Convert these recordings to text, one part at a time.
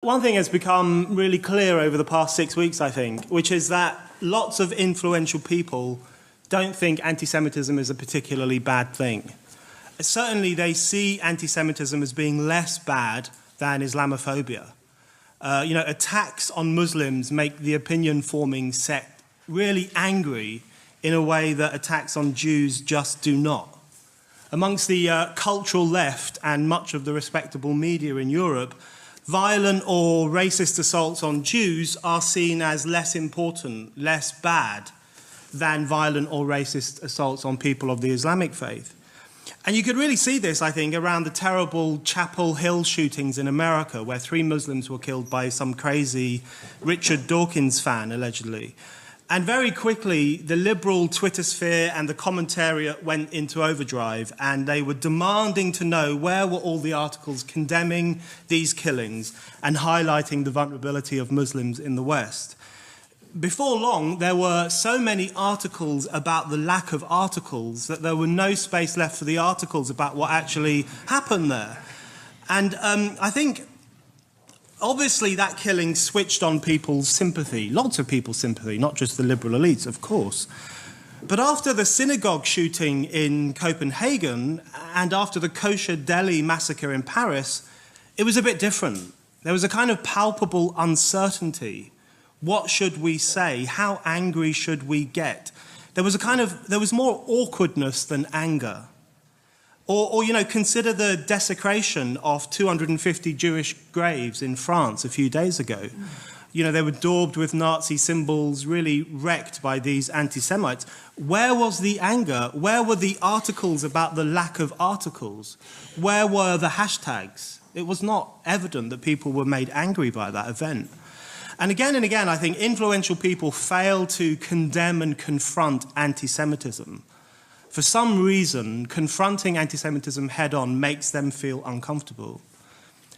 One thing has become really clear over the past 6 weeks, I think, which is that lots of influential people don't think anti-Semitism is a particularly bad thing. Certainly, they see anti-Semitism as being less bad than Islamophobia. Attacks on Muslims make the opinion-forming sect really angry in a way that attacks on Jews just do not. Amongst the cultural left and much of the respectable media in Europe, violent or racist assaults on Jews are seen as less important, less bad than violent or racist assaults on people of the Islamic faith. And you could really see this, I think, around the terrible Chapel Hill shootings in America, where 3 Muslims were killed by some crazy Richard Dawkins fan, allegedly. And very quickly, the liberal Twitter sphere and the commentariat went into overdrive, and they were demanding to know where were all the articles condemning these killings and highlighting the vulnerability of Muslims in the West. Before long, there were so many articles about the lack of articles that there were no space left for the articles about what actually happened there. And I think obviously that killing switched on people's sympathy, lots of people's sympathy, not just the liberal elites, of course. But after the synagogue shooting in Copenhagen and after the kosher deli massacre in Paris, it was a bit different. There was a kind of palpable uncertainty. What should we say? How angry should we get? There was more awkwardness than anger. Or consider the desecration of 250 Jewish graves in France a few days ago. They were daubed with Nazi symbols, really wrecked by these anti-Semites. Where was the anger? Where were the articles about the lack of articles? Where were the hashtags? It was not evident that people were made angry by that event. And again, I think influential people fail to condemn and confront anti-Semitism. For some reason, confronting anti-Semitism head-on makes them feel uncomfortable.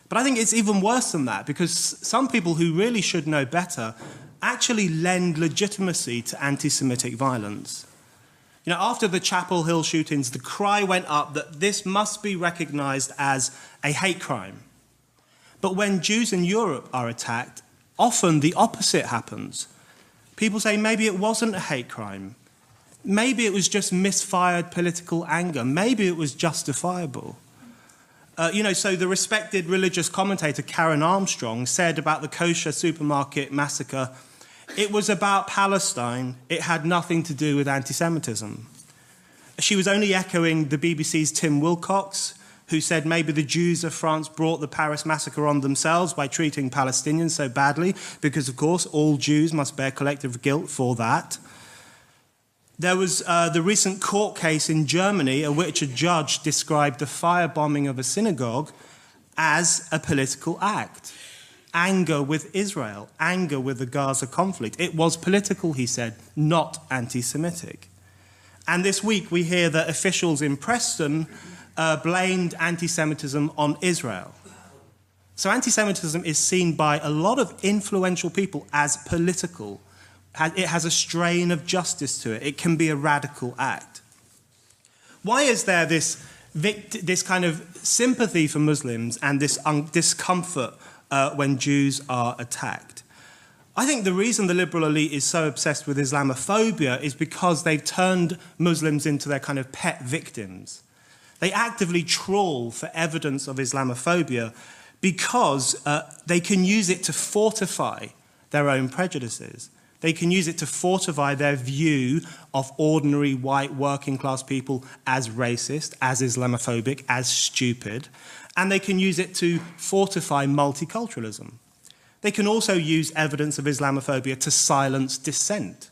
But I think it's even worse than that, because some people who really should know better actually lend legitimacy to anti-Semitic violence. After the Chapel Hill shootings, the cry went up that this must be recognized as a hate crime. But when Jews in Europe are attacked, often the opposite happens. People say maybe it wasn't a hate crime. Maybe it was just misfired political anger. Maybe it was justifiable. So the respected religious commentator Karen Armstrong said about the kosher supermarket massacre, it was about Palestine. It had nothing to do with anti-Semitism. She was only echoing the BBC's Tim Wilcox, who said maybe the Jews of France brought the Paris massacre on themselves by treating Palestinians so badly, because, of course, all Jews must bear collective guilt for that. There was the recent court case in Germany in which a judge described the firebombing of a synagogue as a political act. Anger with Israel, anger with the Gaza conflict. It was political, he said, not anti-Semitic. And this week we hear that officials in Preston blamed anti-Semitism on Israel. So anti-Semitism is seen by a lot of influential people as political. It has a strain of justice to it. It can be a radical act. Why is there this kind of sympathy for Muslims and this discomfort when Jews are attacked? I think the reason the liberal elite is so obsessed with Islamophobia is because they've turned Muslims into their kind of pet victims. They actively trawl for evidence of Islamophobia because they can use it to fortify their own prejudices. They can use it to fortify their view of ordinary white working class people as racist, as Islamophobic, as stupid. And they can use it to fortify multiculturalism. They can also use evidence of Islamophobia to silence dissent.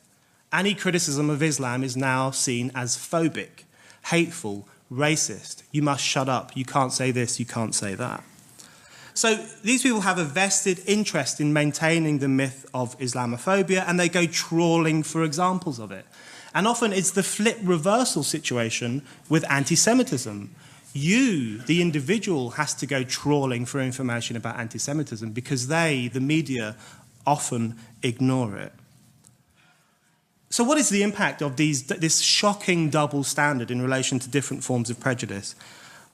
Any criticism of Islam is now seen as phobic, hateful, racist. You must shut up. You can't say this, you can't say that. So these people have a vested interest in maintaining the myth of Islamophobia, and they go trawling for examples of it. And often it's the flip reversal situation with anti-Semitism. You, the individual, has to go trawling for information about anti-Semitism because they, the media, often ignore it. So what is the impact of this shocking double standard in relation to different forms of prejudice?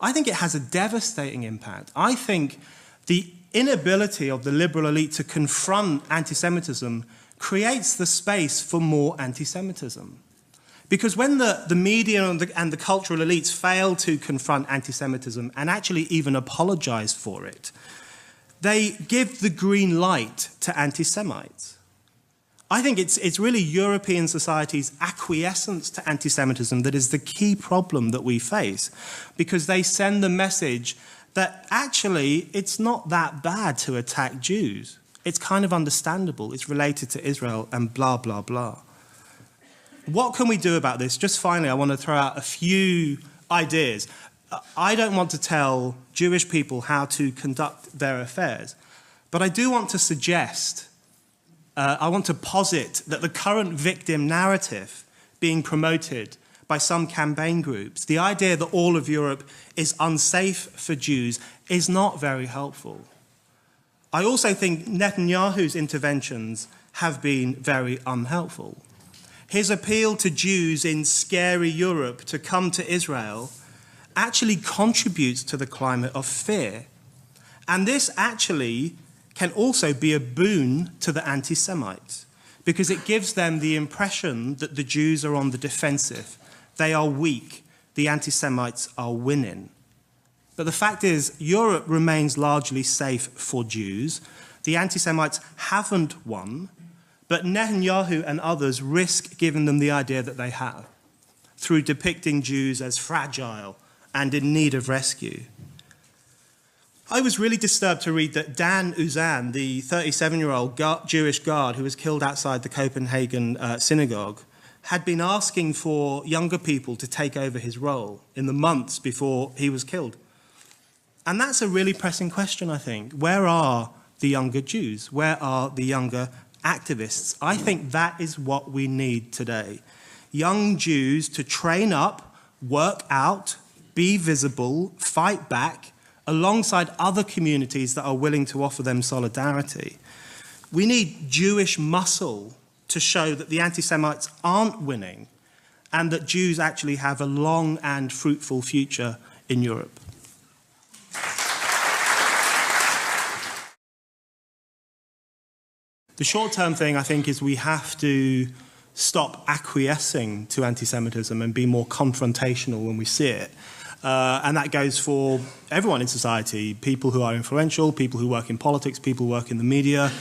I think it has a devastating impact. I think the inability of the liberal elite to confront anti-Semitism creates the space for more anti-Semitism. Because when the media and the cultural elites fail to confront anti-Semitism and actually even apologize for it, they give the green light to anti-Semites. I think it's really European society's acquiescence to anti-Semitism that is the key problem that we face, because they send the message that actually it's not that bad to attack Jews. It's kind of understandable. It's related to Israel and blah, blah, blah. What can we do about this? Just finally, I want to throw out a few ideas. I don't want to tell Jewish people how to conduct their affairs, but I do want to suggest, I want to posit that the current victim narrative being promoted by some campaign groups, the idea that all of Europe is unsafe for Jews, is not very helpful. I also think Netanyahu's interventions have been very unhelpful. His appeal to Jews in scary Europe to come to Israel actually contributes to the climate of fear. And this actually can also be a boon to the anti-Semites, because it gives them the impression that the Jews are on the defensive. They are weak. The anti-Semites are winning. But the fact is, Europe remains largely safe for Jews. The anti-Semites haven't won, but Netanyahu and others risk giving them the idea that they have, through depicting Jews as fragile and in need of rescue. I was really disturbed to read that Dan Uzan, the 37-year-old Jewish guard who was killed outside the Copenhagen synagogue, had been asking for younger people to take over his role in the months before he was killed. And that's a really pressing question, I think. Where are the younger Jews? Where are the younger activists? I think that is what we need today. Young Jews to train up, work out, be visible, fight back, alongside other communities that are willing to offer them solidarity. We need Jewish muscle to show that the anti-Semites aren't winning and that Jews actually have a long and fruitful future in Europe. The short-term thing, I think, is we have to stop acquiescing to anti-Semitism and be more confrontational when we see it. And that goes for everyone in society, people who are influential, people who work in politics, people who work in the media.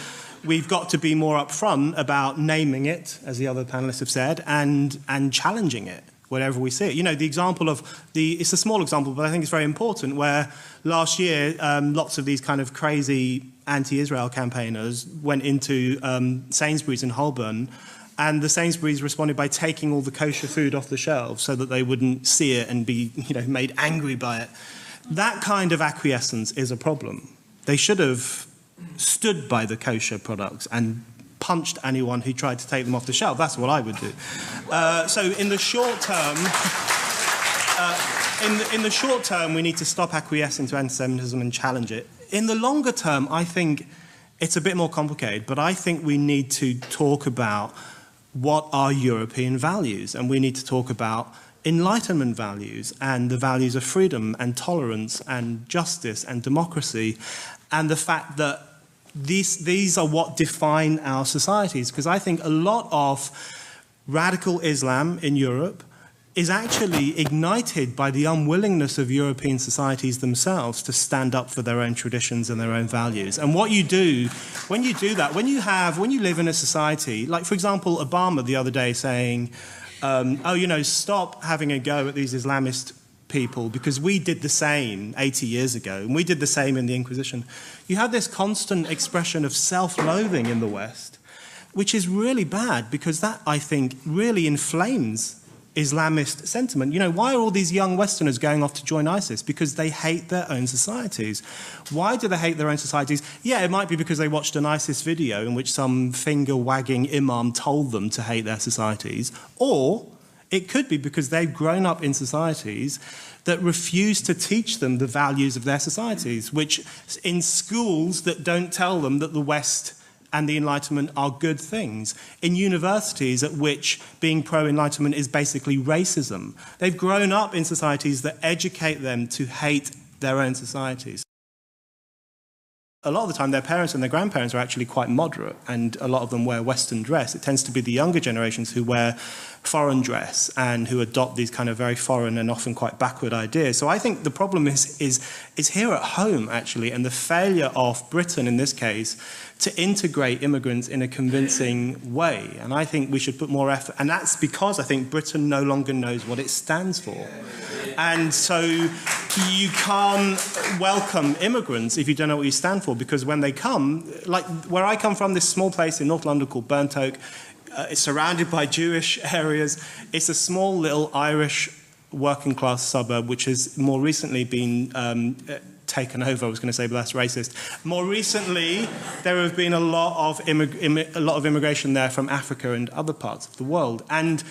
We've got to be more upfront about naming it, as the other panelists have said, and challenging it wherever we see it. You know, the example of it's a small example, but I think it's very important, where last year lots of these kind of crazy anti-Israel campaigners went into Sainsbury's in Holborn, and the Sainsbury's responded by taking all the kosher food off the shelves so that they wouldn't see it and be, made angry by it. That kind of acquiescence is a problem. They should have stood by the kosher products and punched anyone who tried to take them off the shelf. That's what I would do. So in the short term, in the short term, we need to stop acquiescing to anti-Semitism and challenge it. In the longer term, I think it's a bit more complicated, but I think we need to talk about what are European values, and we need to talk about Enlightenment values and the values of freedom and tolerance and justice and democracy, and the fact that these are what define our societies. Because I think a lot of radical Islam in Europe is actually ignited by the unwillingness of European societies themselves to stand up for their own traditions and their own values. And what you do, when you do that, when you live in a society, like, for example, Obama the other day saying, stop having a go at these Islamist people because we did the same 80 years ago, and we did the same in the Inquisition. You have this constant expression of self-loathing in the West, which is really bad, because that, I think, really inflames Islamist sentiment. Why are all these young Westerners going off to join ISIS? Because they hate their own societies. Why do they hate their own societies? Yeah, it might be because they watched an ISIS video in which some finger-wagging imam told them to hate their societies. Or it could be because they've grown up in societies that refuse to teach them the values of their societies, which in schools that don't tell them that the West and the Enlightenment are good things, in universities at which being pro-Enlightenment is basically racism. They've grown up in societies that educate them to hate their own societies. a lot of the time their parents and their grandparents are actually quite moderate, and a lot of them wear Western dress. It tends to be the younger generations who wear foreign dress and who adopt these kind of very foreign and often quite backward ideas. So I think the problem is here at home, actually, and the failure of Britain in this case to integrate immigrants in a convincing way. And I think we should put more effort, and that's because I think Britain no longer knows what it stands for. And so you can't welcome immigrants if you don't know what you stand for, because when they come, like where I come from, this small place in North London called Burntoke, it's surrounded by Jewish areas. It's a small little Irish working class suburb which has more recently been taken over, I was going to say, but that's racist. More recently, there have been a lot of immigration there from Africa and other parts of the world. And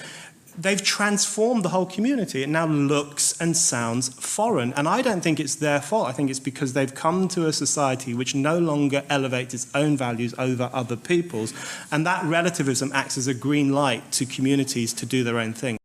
they've transformed the whole community. It now looks and sounds foreign. And I don't think it's their fault. I think it's because they've come to a society which no longer elevates its own values over other people's. And that relativism acts as a green light to communities to do their own thing.